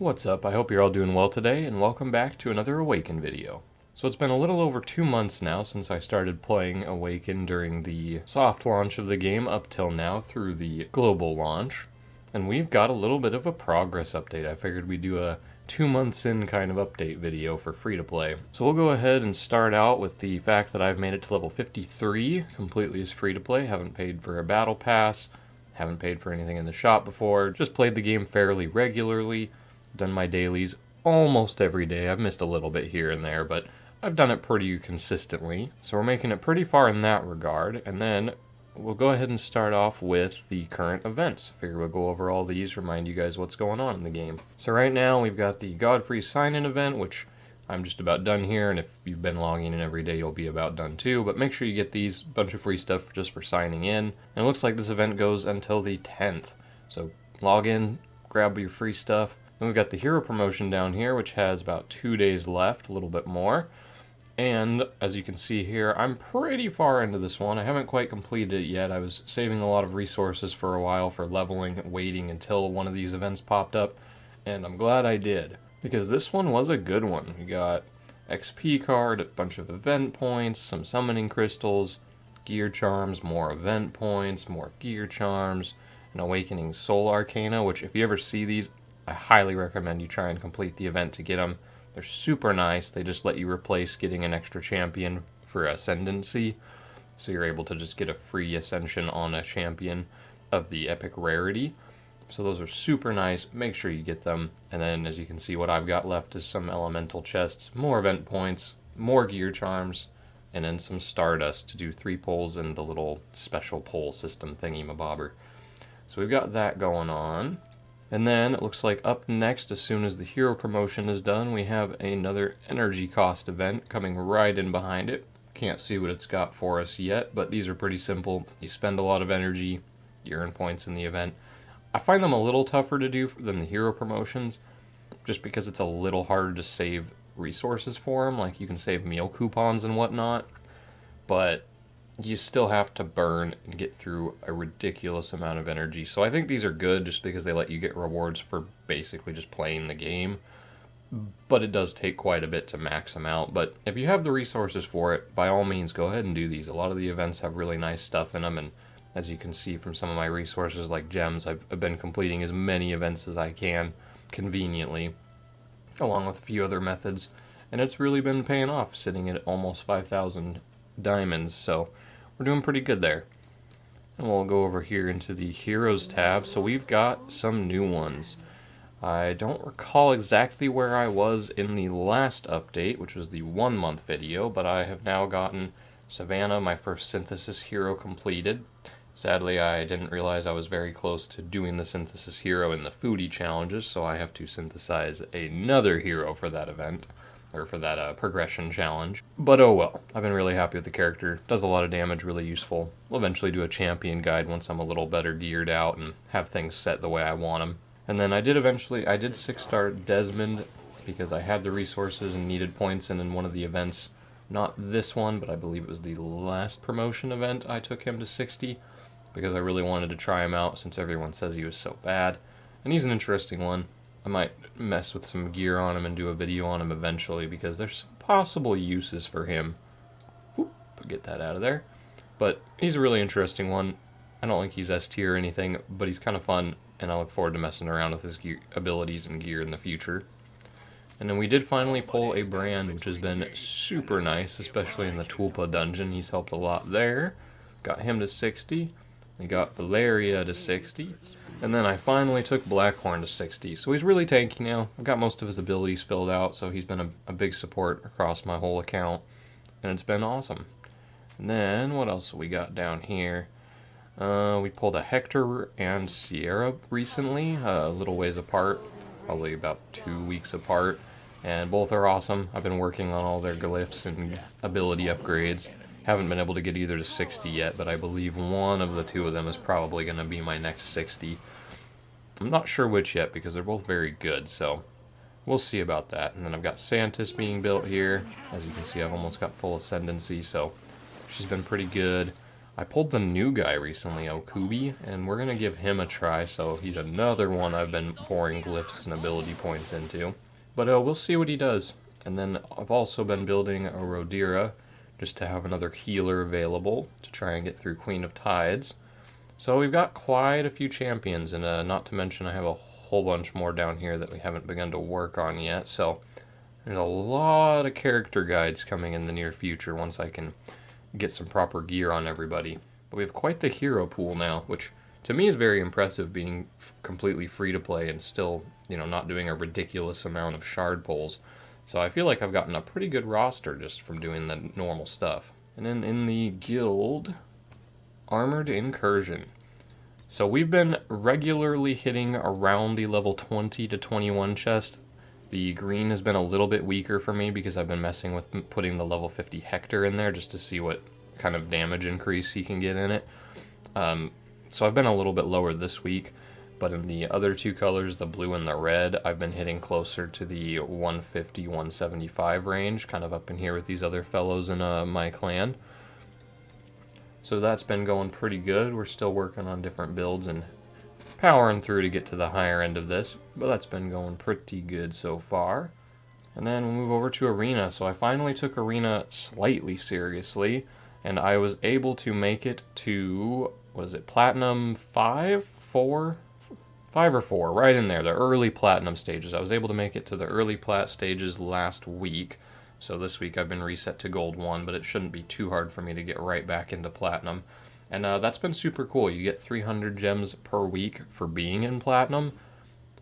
What's up? I hope you're all doing well today, and welcome back to another Awaken video. So it's been a little over 2 months now since I started playing Awaken during the soft launch of the game up till now through the global launch. And we've got a little bit of a progress update. I figured we'd do a 2 months in kind of update video for free to play. So we'll go ahead and start out with the fact that I've made it to level 53, completely as free to play, haven't paid for a battle pass, haven't paid for anything in the shop before, just played the game fairly regularly. Done my dailies almost every day. I've missed a little bit here and there, but I've done it pretty consistently. So we're making it pretty far in that regard. And then we'll go ahead and start off with the current events. Figure we'll go over all these, remind you guys what's going on in the game. So right now we've got the Godfrey sign-in event, which I'm just about done here, and if you've been logging in every day, you'll be about done too. But make sure you get these bunch of free stuff just for signing in. And it looks like this event goes until the 10th. So log in, grab your free stuff. Then we've got the hero promotion down here, which has about 2 days left, a little bit more. And as you can see here, I'm pretty far into this one. I haven't quite completed it yet. I was saving a lot of resources for a while for leveling, waiting until one of these events popped up. And I'm glad I did, because this one was a good one. We got XP card, a bunch of event points, some summoning crystals, gear charms, more event points, more gear charms, an awakening soul arcana, which if you ever see these, I highly recommend you try and complete the event to get them. They're super nice. They just let you replace getting an extra champion for ascendancy. So you're able to just get a free ascension on a champion of the epic rarity. So those are super nice. Make sure you get them. And then as you can see, what I've got left is some elemental chests, more event points, more gear charms, and then some stardust to do 3 pulls in the little special pull system thingy mabobber. So we've got that going on. And then it looks like up next, as soon as the hero promotion is done, we have another energy cost event coming right in behind it. Can't see what it's got for us yet, but these are pretty simple. You spend a lot of energy, you earn points in the event. I find them a little tougher to do than the hero promotions, just because it's a little harder to save resources for them. Like you can save meal coupons and whatnot, but you still have to burn and get through a ridiculous amount of energy. So I think these are good just because they let you get rewards for basically just playing the game. But it does take quite a bit to max them out. But if you have the resources for it, by all means, go ahead and do these. A lot of the events have really nice stuff in them. And as you can see from some of my resources like gems, I've been completing as many events as I can conveniently, along with a few other methods. And it's really been paying off, sitting at almost 5,000 diamonds. So we're doing pretty good there. And we'll go over here into the Heroes tab. So we've got some new ones. I don't recall exactly where I was in the last update, which was the 1 month video, but I have now gotten Savannah, my first synthesis hero, completed. Sadly, I didn't realize I was very close to doing the synthesis hero in the foodie challenges, so I have to synthesize another hero for that event. Or for that progression challenge. But oh well, I've been really happy with the character. Does a lot of damage, really useful. We'll eventually do a champion guide once I'm a little better geared out and have things set the way I want them. And then I did 6-star Desmond because I had the resources and needed points, and in one of the events, not this one, but I believe it was the last promotion event, I took him to 60 because I really wanted to try him out since everyone says he was so bad. And he's an interesting one. I might mess with some gear on him and do a video on him eventually because there's some possible uses for him. Whoop, get that out of there. But he's a really interesting one. I don't think he's S tier or anything, but he's kind of fun, and I look forward to messing around with his gear, abilities and gear in the future. And then we did finally pull a brand, which has been super nice, especially in the Tulpa dungeon. He's helped a lot there. Got him to 60. We got Valeria to 60. And then I finally took Blackhorn to 60. So he's really tanky now. I've got most of his abilities filled out, so he's been a big support across my whole account. And it's been awesome. And then, what else we got down here? We pulled a Hector and Sierra recently, a little ways apart. Probably about 2 weeks apart. And both are awesome. I've been working on all their glyphs and ability upgrades. Haven't been able to get either to 60 yet, but I believe one of the two of them is probably going to be my next 60. I'm not sure which yet because they're both very good, so we'll see about that. And then I've got Santis being built here. As you can see, I've almost got full ascendancy, so she's been pretty good. I pulled the new guy recently, Okubi, and we're going to give him a try, so he's another one I've been pouring glyphs and ability points into. But we'll see what he does. And then I've also been building a Rodira, just to have another healer available to try and get through Queen of Tides. So we've got quite a few champions, and not to mention I have a whole bunch more down here that we haven't begun to work on yet, so there's a lot of character guides coming in the near future once I can get some proper gear on everybody. But we have quite the hero pool now, which to me is very impressive, being completely free to play and still, not doing a ridiculous amount of shard pulls. So I feel like I've gotten a pretty good roster just from doing the normal stuff. And then in the guild, Armored Incursion. So we've been regularly hitting around the level 20 to 21 chest. The green has been a little bit weaker for me because I've been messing with putting the level 50 Hector in there just to see what kind of damage increase he can get in it. So I've been a little bit lower this week, but in the other two colors, the blue and the red, I've been hitting closer to the 150, 175 range, kind of up in here with these other fellows in my clan. So that's been going pretty good. We're still working on different builds and powering through to get to the higher end of this, but that's been going pretty good so far. And then we'll move over to Arena. So I finally took Arena slightly seriously, and I was able to make it to, what is it, Platinum 5? 4? 5 or 4, right in there, the early Platinum stages. I was able to make it to the early Plat stages last week, so this week I've been reset to Gold 1, but it shouldn't be too hard for me to get right back into Platinum. And that's been super cool. You get 300 gems per week for being in Platinum.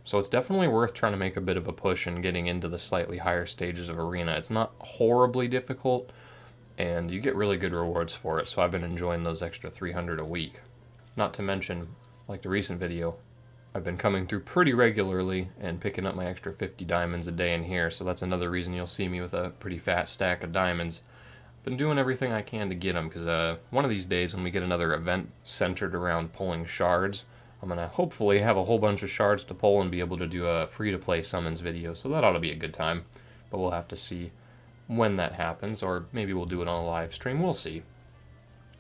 So it's definitely worth trying to make a bit of a push and getting into the slightly higher stages of Arena. It's not horribly difficult, and you get really good rewards for it. So I've been enjoying those extra 300 a week. Not to mention, like the recent video, I've been coming through pretty regularly and picking up my extra 50 diamonds a day in here. So that's another reason you'll see me with a pretty fat stack of diamonds. Been doing everything I can to get them, because one of these days when we get another event centered around pulling shards, I'm going to hopefully have a whole bunch of shards to pull and be able to do a free-to-play summons video, so that ought to be a good time. But we'll have to see when that happens, or maybe we'll do it on a live stream. We'll see.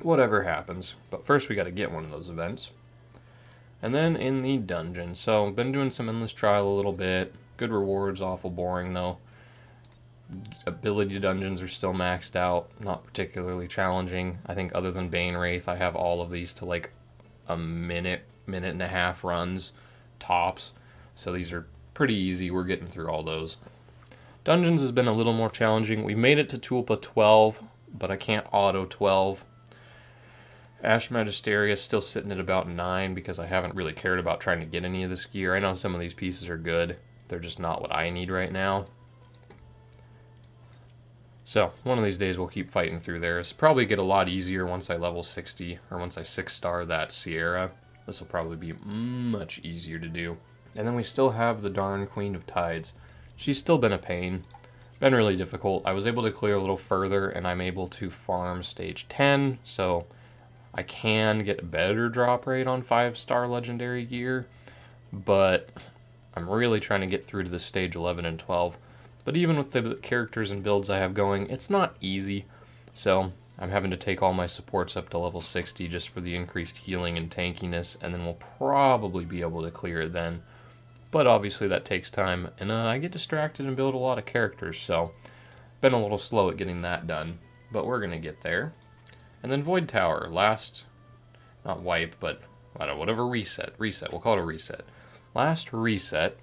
Whatever happens. But first we got to get one of those events. And then in the dungeon. So I've been doing some Endless Trial a little bit. Good rewards, awful boring though. Ability dungeons are still maxed out, not particularly challenging. I think other than Bane Wraith, I have all of these to like a minute and a half runs tops. So these are pretty easy. We're getting through all those. Dungeons has been a little more challenging. We made it to Tulpa 12, but I can't auto 12. Ash Magisteria is still sitting at about 9 because I haven't really cared about trying to get any of this gear. I know some of these pieces are good. They're just not what I need right now. So, one of these days we'll keep fighting through there. It's probably get a lot easier once I level 60, or once I 6-star that Sierra. This will probably be much easier to do. And then we still have the darn Queen of Tides. She's still been a pain. Been really difficult. I was able to clear a little further, and I'm able to farm stage 10, so I can get a better drop rate on 5-star legendary gear, but I'm really trying to get through to the stage 11 and 12. But even with the characters and builds I have going, it's not easy. So I'm having to take all my supports up to level 60 just for the increased healing and tankiness, and then we'll probably be able to clear it then. But obviously that takes time, and I get distracted and build a lot of characters, so been a little slow at getting that done. But we're going to get there. And then Void Tower, last, not wipe, but whatever, reset, we'll call it a reset. Last reset,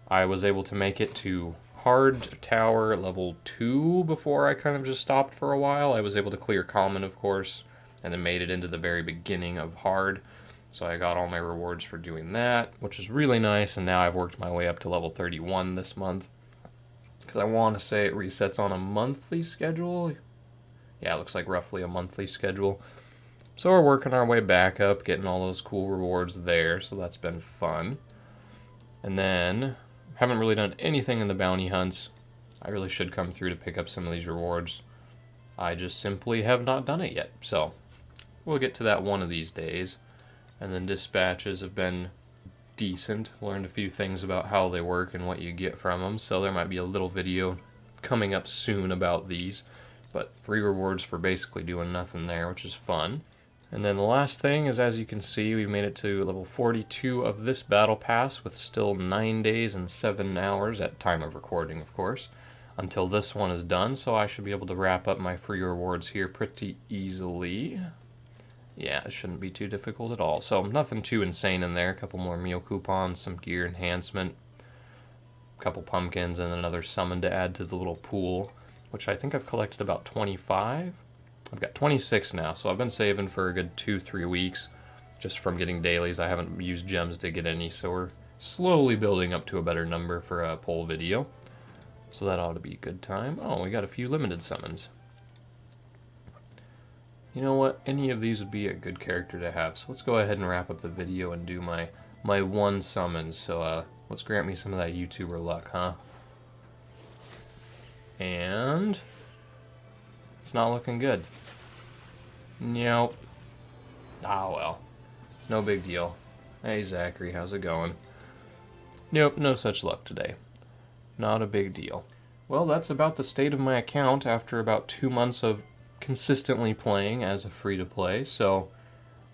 I was able to make it to Hard Tower level 2 before I kind of just stopped for a while. I was able to clear Common, of course, and then made it into the very beginning of Hard. So I got all my rewards for doing that, which is really nice, and now I've worked my way up to level 31 this month. Because I want to say it resets on a monthly schedule. Yeah, it looks like roughly a monthly schedule. So we're working our way back up, getting all those cool rewards there, so that's been fun. And then haven't really done anything in the bounty hunts. I really should come through to pick up some of these rewards. I just simply have not done it yet. So we'll get to that one of these days. And then dispatches have been decent. Learned a few things about how they work and what you get from them. So there might be a little video coming up soon about these. But free rewards for basically doing nothing there, which is fun. And then the last thing is, as you can see, we've made it to level 42 of this battle pass with still 9 days and 7 hours at time of recording, of course, until this one is done. So I should be able to wrap up my free rewards here pretty easily. Yeah, it shouldn't be too difficult at all. So nothing too insane in there. A couple more meal coupons, some gear enhancement, a couple pumpkins, and another summon to add to the little pool, which I think I've collected about 25. I've got 26 now, so I've been saving for a good 2-3 weeks just from getting dailies. I haven't used gems to get any, so we're slowly building up to a better number for a poll video. So that ought to be a good time. Oh, we got a few limited summons. You know what? Any of these would be a good character to have. So let's go ahead and wrap up the video and do my one summons. So let's grant me some of that YouTuber luck, huh? And it's not looking good. Nope. Ah, well. No big deal. Hey, Zachary, how's it going? Nope, no such luck today. Not a big deal. Well, that's about the state of my account after about 2 months of consistently playing as a free-to-play. So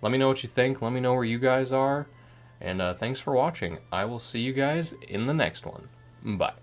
let me know what you think. Let me know where you guys are. And thanks for watching. I will see you guys in the next one. Bye.